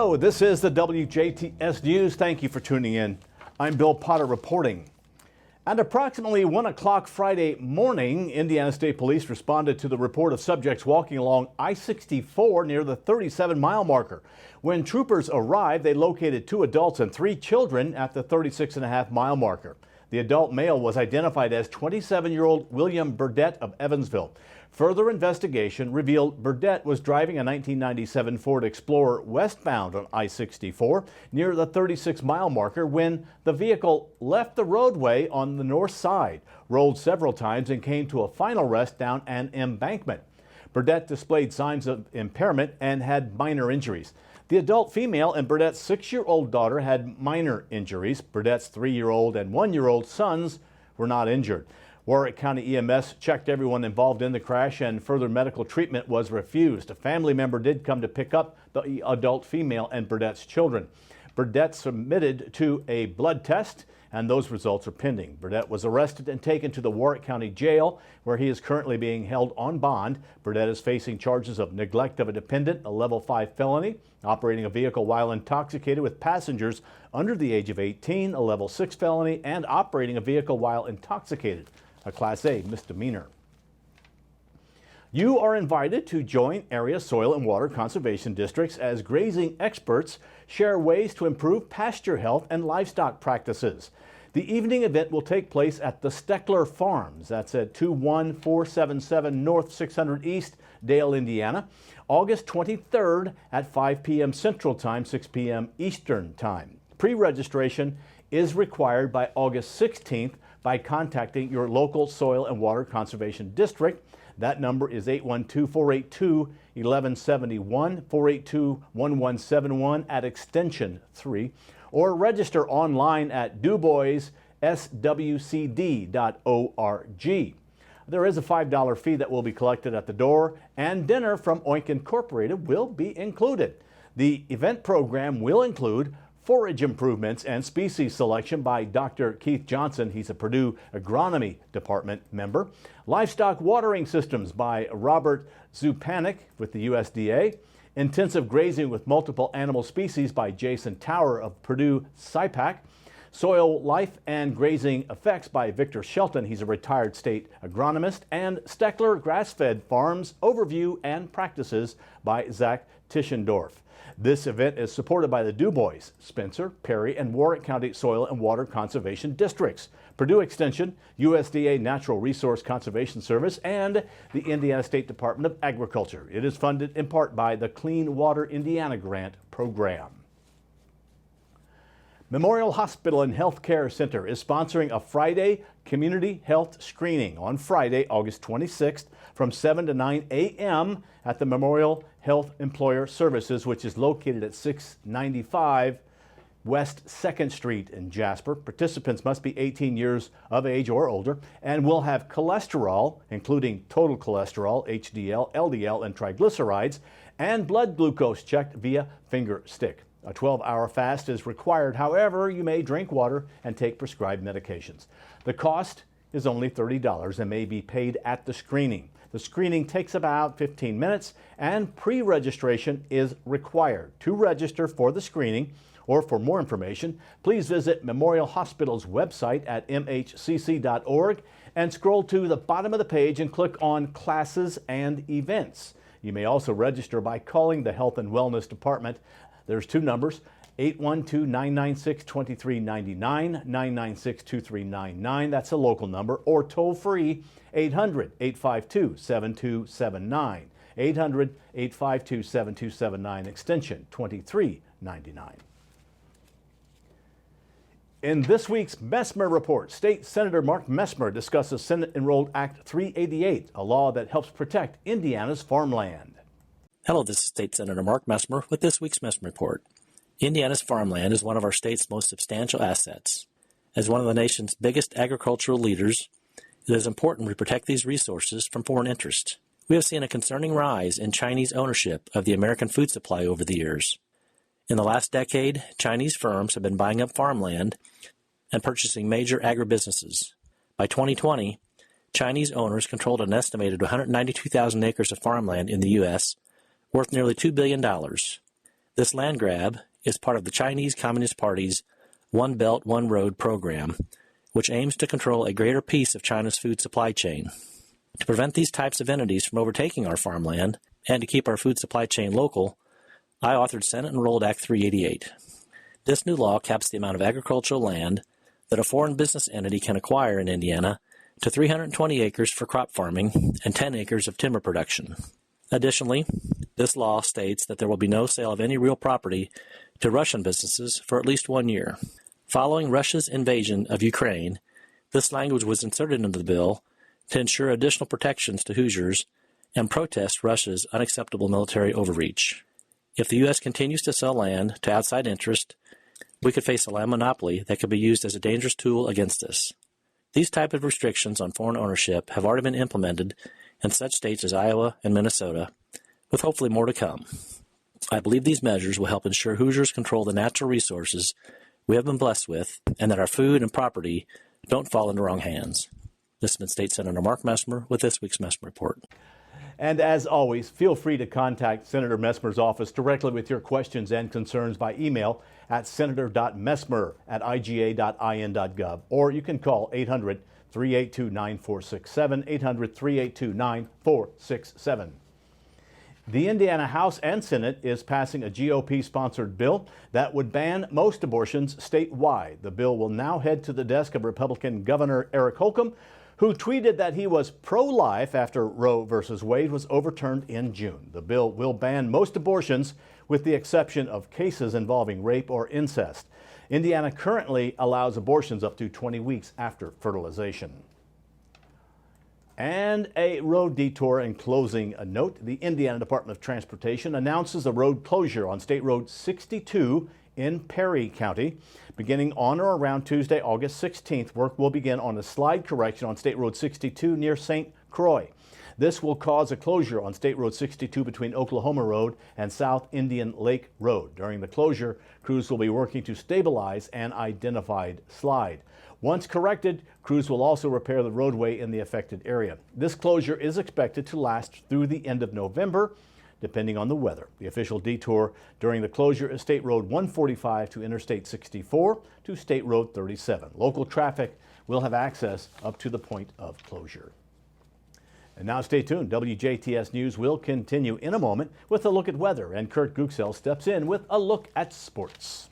Hello, this is the WJTS News. Thank you for tuning in. I'm Bill Potter reporting. At approximately 1 o'clock Friday morning, Indiana State Police responded to the report of subjects walking along I-64 near the 37-mile marker. When troopers arrived, they located 2 adults and 3 children at the 36.5-mile marker. The adult male was identified as 27-year-old William Burdett of Evansville. Further investigation revealed Burdett was driving a 1997 Ford Explorer westbound on I-64 near the 36-mile marker when the vehicle left the roadway on the north side, rolled several times, and came to a final rest down an embankment. Burdett displayed signs of impairment and had minor injuries. The adult female and Burdett's 6-year-old daughter had minor injuries. Burdett's 3-year-old and 1-year-old sons were not injured. Warwick County EMS checked everyone involved in the crash and further medical treatment was refused. A family member did come to pick up the adult female and Burdett's children. Burdett submitted to a blood test and those results are pending. Burdett was arrested and taken to the Warwick County Jail where he is currently being held on bond. Burdett is facing charges of neglect of a dependent, a level 5 felony, operating a vehicle while intoxicated with passengers under the age of 18, a level 6 felony, and operating a vehicle while intoxicated, a Class A misdemeanor. You are invited to join area soil and water conservation districts as grazing experts share ways to improve pasture health and livestock practices. The evening event will take place at the Steckler Farms. That's at 21477 North 600 East, Dale, Indiana, August 23rd at 5 p.m. Central Time, 6 p.m. Eastern Time. Pre-registration is required by August 16th by contacting your local soil and water conservation district. That number is 812-482-1171, 482-1171 at extension 3, or register online at duboisswcd.org. There is a $5 fee that will be collected at the door, and dinner from Oink Incorporated will be included. The event program will include forage improvements and species selection by Dr. Keith Johnson. He's a Purdue Agronomy Department member. Livestock watering systems by Robert Zupanik with the USDA. Intensive grazing with multiple animal species by Jason Tower of Purdue SIPAC. Soil life and grazing effects by Victor Shelton. He's a retired state agronomist. And Steckler Grass-Fed Farms Overview and Practices by Zach Tischendorf. This event is supported by the DuBois, Spencer, Perry, and Warwick County Soil and Water Conservation Districts, Purdue Extension, USDA Natural Resource Conservation Service, and the Indiana State Department of Agriculture. It is funded in part by the Clean Water Indiana Grant Program. Memorial Hospital and Health Care Center is sponsoring a Friday community health screening on Friday, August 26th from 7 to 9 a.m. at the Memorial Health Employer Services, which is located at 695 West 2nd Street in Jasper. Participants must be 18 years of age or older and will have cholesterol, including total cholesterol, HDL, LDL, and triglycerides, and blood glucose checked via finger stick. A 12-hour fast is required. However, you may drink water and take prescribed medications. The cost is only $30 and may be paid at the screening. The screening takes about 15 minutes and pre-registration is required. To register for the screening or for more information, please visit Memorial Hospital's website at mhcc.org and scroll to the bottom of the page and click on Classes and Events. You may also register by calling the Health and Wellness Department. There's 2 numbers, 812-996-2399, 996-2399. That's a local number, or toll free 800-852-7279, 800-852-7279, extension 2399. In this week's Messmer Report, State Senator Mark Messmer discusses Senate Enrolled Act 388, a law that helps protect Indiana's farmland. Hello, this is State Senator Mark Messmer with this week's Messmer Report. Indiana's farmland is one of our state's most substantial assets. As one of the nation's biggest agricultural leaders, it is important we protect these resources from foreign interest. We have seen a concerning rise in Chinese ownership of the American food supply over the years. In the last decade, Chinese firms have been buying up farmland and purchasing major agribusinesses. By 2020, Chinese owners controlled an estimated 192,000 acres of farmland in the U.S., worth nearly $2 billion. This land grab is part of the Chinese Communist Party's One Belt, One Road program, which aims to control a greater piece of China's food supply chain. To prevent these types of entities from overtaking our farmland and to keep our food supply chain local, I authored Senate Enrolled Act 388. This new law caps the amount of agricultural land that a foreign business entity can acquire in Indiana to 320 acres for crop farming and 10 acres of timber production. Additionally, this law states that there will be no sale of any real property to Russian businesses for at least 1 year. Following Russia's invasion of Ukraine, this language was inserted into the bill to ensure additional protections to Hoosiers and protest Russia's unacceptable military overreach. If the U.S. continues to sell land to outside interest, we could face a land monopoly that could be used as a dangerous tool against us. These type of restrictions on foreign ownership have already been implemented in such states as Iowa and Minnesota, with hopefully more to come. I believe these measures will help ensure Hoosiers control the natural resources we have been blessed with, and that our food and property don't fall into wrong hands. This has been State Senator Mark Messmer with this week's Messmer Report. And as always, feel free to contact Senator Messmer's office directly with your questions and concerns by email at senator.messmer@iga.in.gov, or you can call 800-382-9467, 800-382-9467. The Indiana House and Senate is passing a GOP-sponsored bill that would ban most abortions statewide. The bill will now head to the desk of Republican Governor Eric Holcomb, who tweeted that he was pro-life after Roe v. Wade was overturned in June. The bill will ban most abortions with the exception of cases involving rape or incest. Indiana currently allows abortions up to 20 weeks after fertilization. And a road detour in closing a note. The Indiana Department of Transportation announces a road closure on State Road 62 in Perry County. Beginning on or around Tuesday, August 16th, work will begin on a slide correction on State Road 62 near St. Croix. This will cause a closure on State Road 62 between Oklahoma Road and South Indian Lake Road. During the closure, crews will be working to stabilize an identified slide. Once corrected, crews will also repair the roadway in the affected area. This closure is expected to last through the end of November, depending on the weather. The official detour during the closure is State Road 145 to Interstate 64 to State Road 37. Local traffic will have access up to the point of closure. And now stay tuned. WJTS News will continue in a moment with a look at weather, and Kurt Guxell steps in with a look at sports.